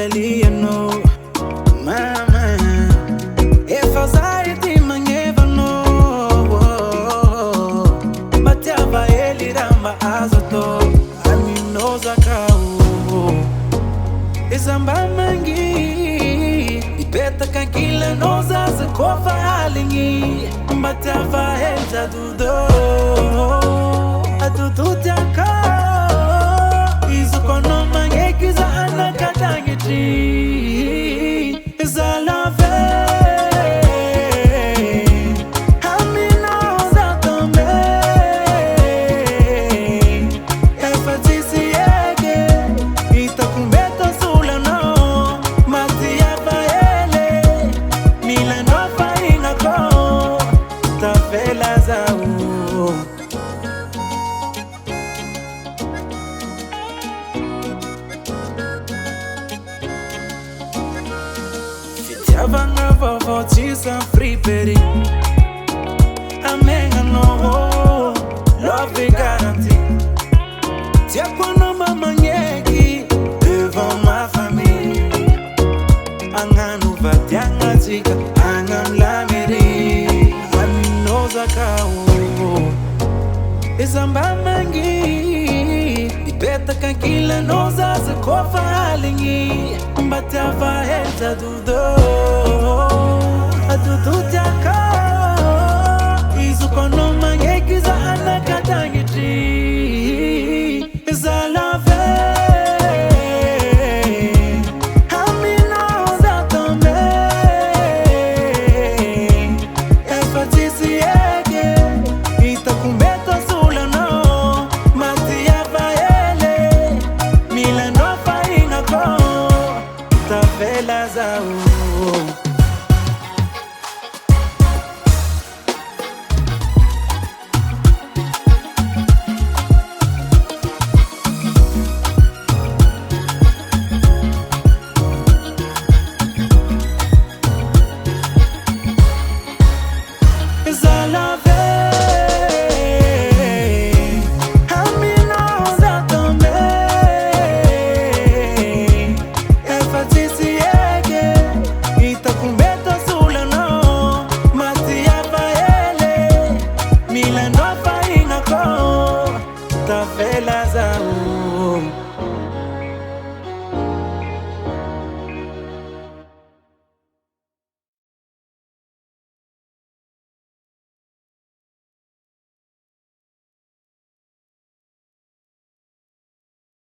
Italy, you know, mama. If I was it, man, never know. But if I held it on my eyes, I mean, no, Zakao. It's a mangi. It better can kill a nose as a coffee, Alingi. But if I held I do Avanga for cheese and free berry. Amenga no love guarantee. Tiakono mama nyeki devant ma famille. Anganu vatianga tika angam la meri. Amino zakao Isamba mangi. Ipeta kankila noza se kofa alingi. Batava helta dudo Jaka Izukono mangekiza anakatangiti Zalave Amina uzatome Efatisi ege Itakumbeta sulano Matia vaele Milano fainako Tafela zao